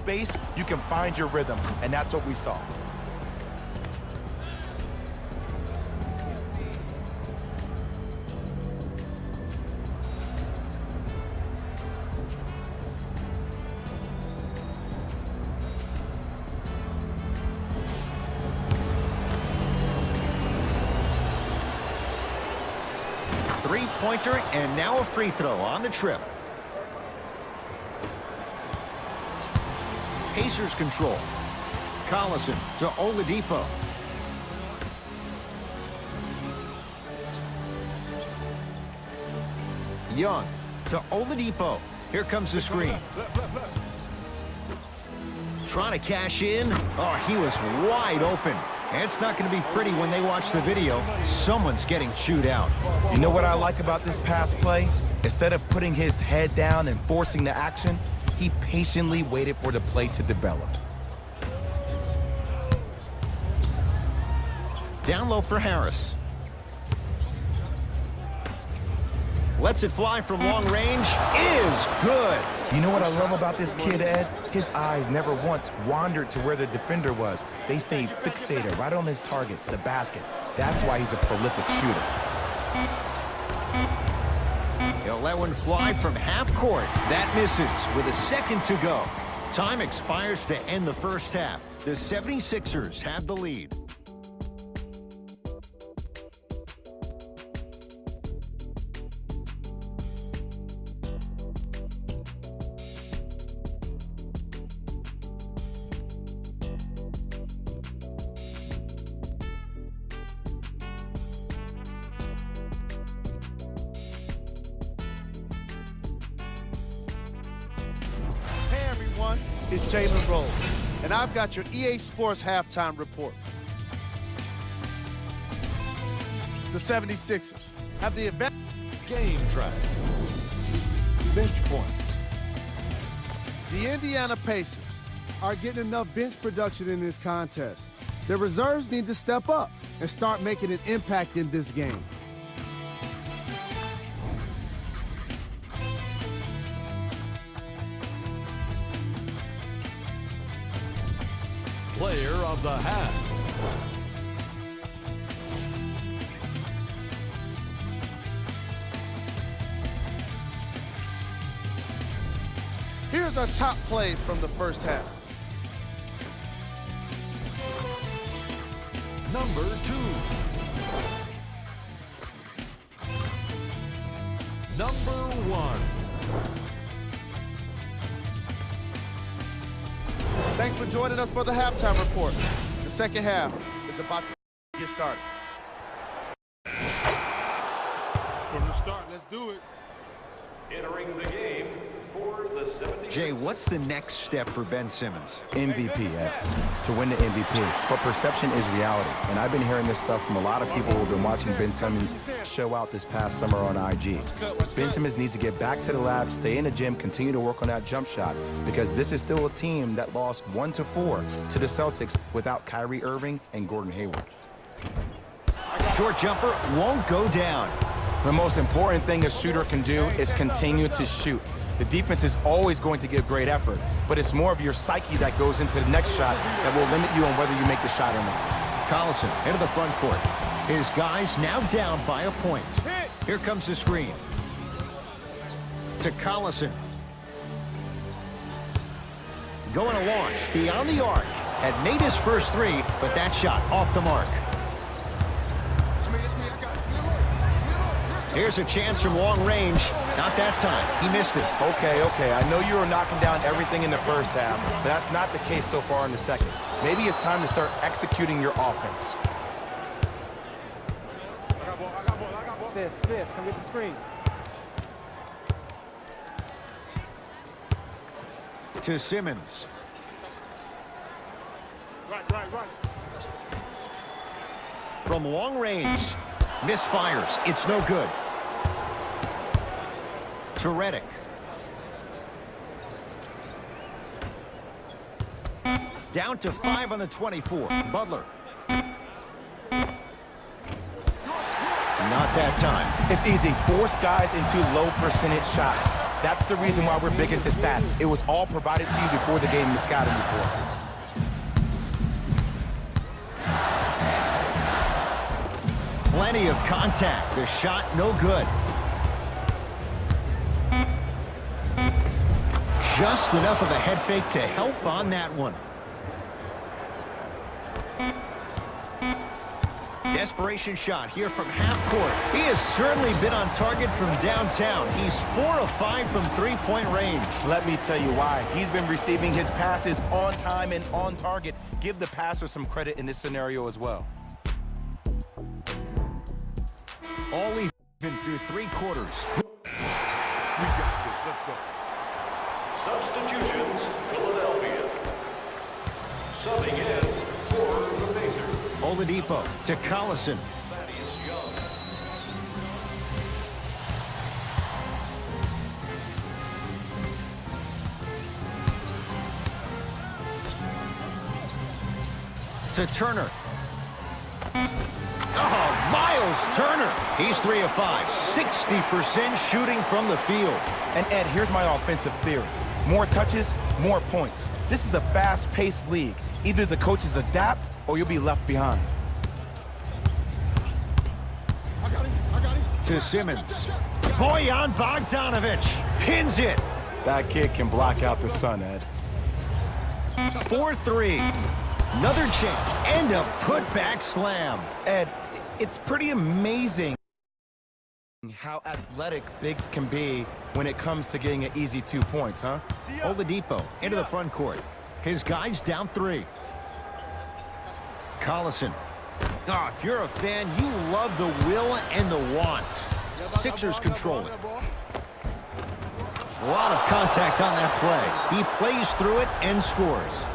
space, you can find your rhythm, and that's what we saw. Three-pointer and now a free throw on the trip. Pacers control. Collison to Oladipo. Young to Oladipo. Here comes the screen. Trying to cash in. Oh, he was wide open. And it's not going to be pretty when they watch the video. Someone's getting chewed out. You know what I like about this pass play? Instead of putting his head down and forcing the action, he patiently waited for the play to develop. Down low for Harris. Lets it fly from long range. Is good. You know what I love about this kid, Ed? His eyes never once wandered to where the defender was. They stayed fixated right on his target, the basket. That's why he's a prolific shooter. He'll let one fly from half court. That misses with a second to go. Time expires to end the first half. The 76ers have the lead. It's Jalen Rose, and I've got your EA Sports halftime report. The 76ers have the advantage. Game track. Bench points. The Indiana Pacers are getting enough bench production in this contest. Their reserves need to step up and start making an impact in this game. Player of the half. Here's our top plays from the first half. Number 2. Number 1. Thanks for joining us for the halftime report. The second half is about to get started. From the start, let's do it. Entering the game for the 76ers. Jay, what's the next step for Ben Simmons? MVP, Ed. To win the MVP. But perception is reality. And I've been hearing this stuff from a lot of people who have been watching Ben Simmons show out this past summer on IG. Ben Simmons needs to get back to the lab, stay in the gym, continue to work on that jump shot, because this is still a team that lost 1-4 to the Celtics without Kyrie Irving and Gordon Hayward. Short jumper won't go down. The most important thing a shooter can do is continue to shoot. The defense is always going to give great effort, but it's more of your psyche that goes into the next shot that will limit you on whether you make the shot or not. Collison into the front court. His guys now down by a point. Here comes the screen. To Collison. Going to launch beyond the arc. Had made his first three, but that shot off the mark. Here's a chance from long range. Not that time. He missed it. Okay. I know you were knocking down everything in the first half, but that's not the case so far in the second. Maybe it's time to start executing your offense. This, come get the screen. To Simmons. Right. From long range. Misfires. It's no good. To Redick. Down to 5 on the 24. Butler. Not that time. It's easy. Force guys into low percentage shots. That's the reason why we're big into stats. It was all provided to you before the game in the scouting report. Plenty of contact. The shot no good. Just enough of a head fake to help on that one. Desperation shot here from half court. He has certainly been on target from downtown. He's 4 of 5 from three-point range. Let me tell you why. He's been receiving his passes on time and on target. Give the passer some credit in this scenario as well. All even through 3 quarters. We got this. Let's go. Substitutions, Philadelphia. Subbing in for the Pacers. Oladipo to Collison. Thaddeus Young. To Turner. Oh, Miles Turner. He's 3 of 5. 60% shooting from the field. And Ed, here's my offensive theory. More touches, more points. This is a fast-paced league. Either the coaches adapt or you'll be left behind. To Simmons. Bojan Bogdanovic pins it. That kid can block out the sun, Ed. 4-3. Another chance and a putback slam. Ed, it's pretty amazing how athletic bigs can be when it comes to getting an easy 2 points, huh? Oladipo into the front court. His guys down 3. Collison. Oh, if you're a fan, you love the will and the want. Sixers control it. A lot of contact on that play. He plays through it and scores.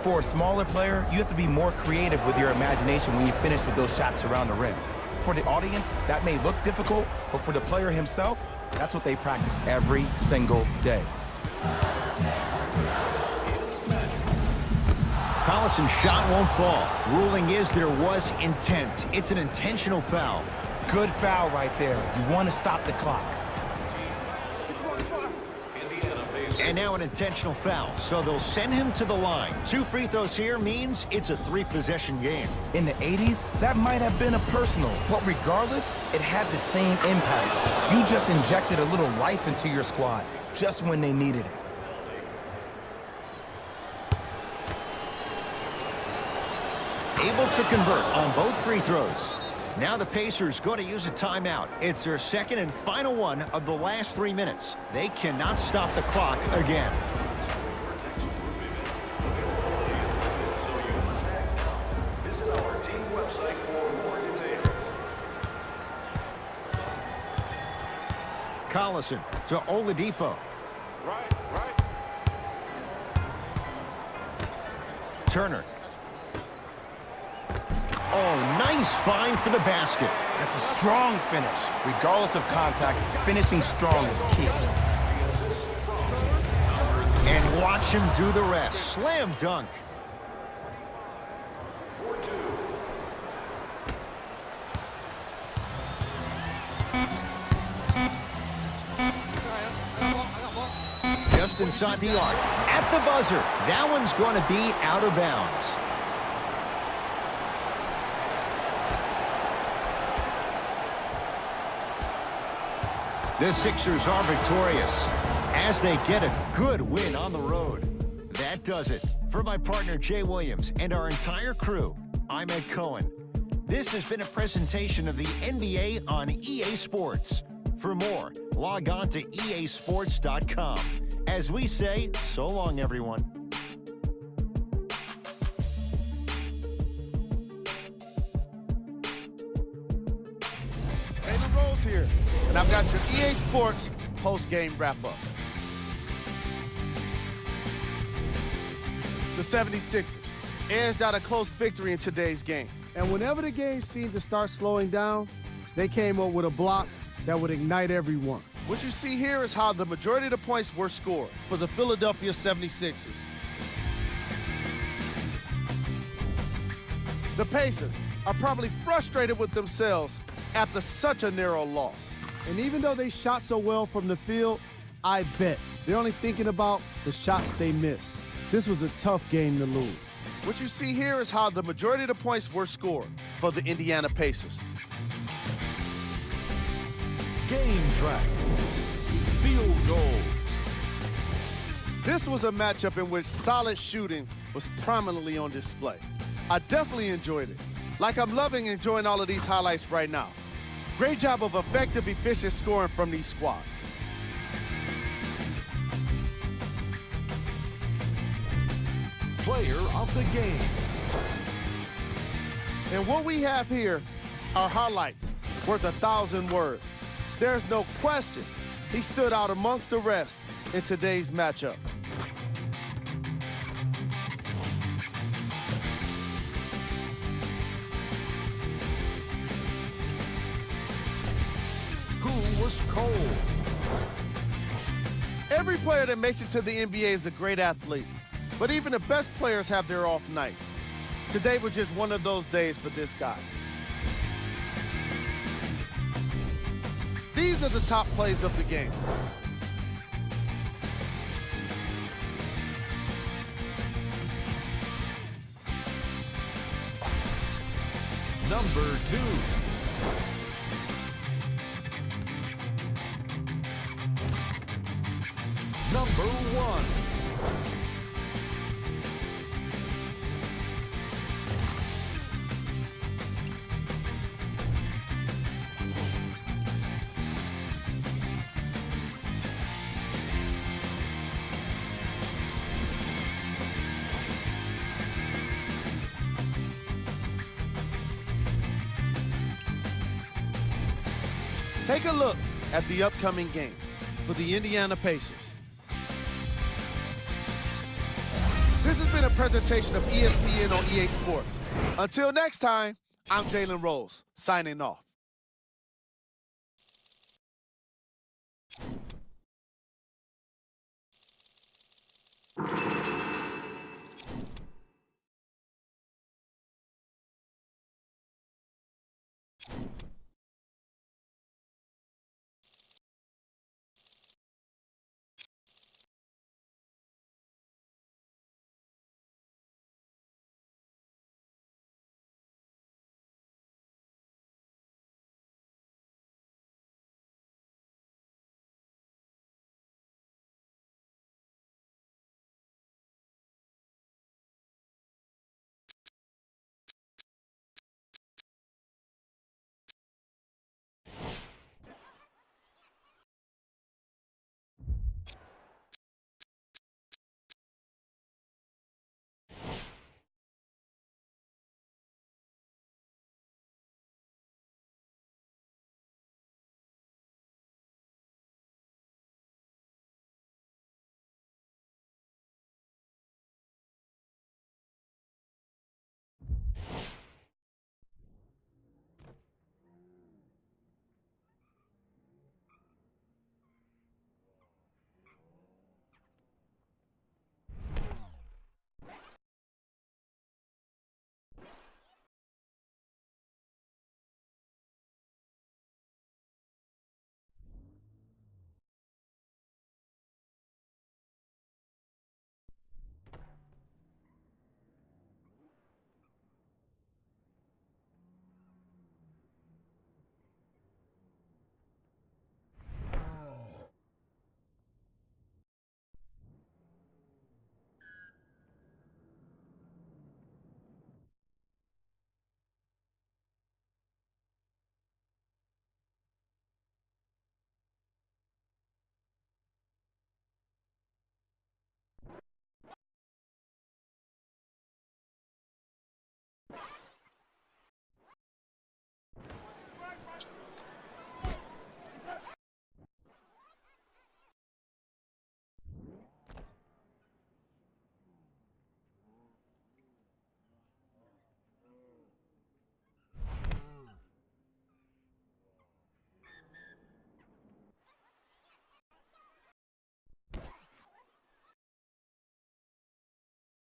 For a smaller player, you have to be more creative with your imagination when you finish with those shots around the rim. For the audience, that may look difficult, but for the player himself, that's what they practice every single day. Collison's shot won't fall. Ruling is there was intent. It's an intentional foul. Good foul right there. You want to stop the clock. And now an intentional foul, so they'll send him to the line. 2 free throws here means it's a 3-possession game. In the 80s, that might have been a personal, but regardless, it had the same impact. You just injected a little life into your squad, just when they needed it. Able to convert on both free throws. Now the Pacers go to use a timeout. It's their second and final one of the last 3 minutes. They cannot stop the clock again. Visit our team website for more details. Collison to Oladipo. Right. Turner. Oh, nice find for the basket. That's a strong finish. Regardless of contact, finishing strong is key. And watch him do the rest. Slam dunk. 4-2. Just inside the arc. At the buzzer. That one's going to be out of bounds. The Sixers are victorious as they get a good win on the road. That does it. For my partner Jay Williams and our entire crew, I'm Ed Cohen. This has been a presentation of the NBA on EA Sports. For more, log on to easports.com. As we say, so long, everyone. Taylor Rose here, and I've got your EA Sports post-game wrap-up. The 76ers edged out a close victory in today's game. And whenever the game seemed to start slowing down, they came up with a block that would ignite everyone. What you see here is how the majority of the points were scored for the Philadelphia 76ers. The Pacers are probably frustrated with themselves after such a narrow loss. And even though they shot so well from the field, I bet they're only thinking about the shots they missed. This was a tough game to lose. What you see here is how the majority of the points were scored for the Indiana Pacers. Game track. Field goals. This was a matchup in which solid shooting was prominently on display. I definitely enjoyed it. Like I'm loving enjoying all of these highlights right now. Great job of effective, efficient scoring from these squads. Player of the game. And what we have here are highlights worth 1,000 words. There's no question he stood out amongst the rest in today's matchup. Who was cold? Every player that makes it to the NBA is a great athlete, but even the best players have their off nights. Today was just one of those days for this guy. These are the top plays of the game. Number 2. Number 1. Take a look at the upcoming games for the Indiana Pacers. This has been a presentation of ESPN on EA Sports. Until next time, I'm Jalen Rose, signing off.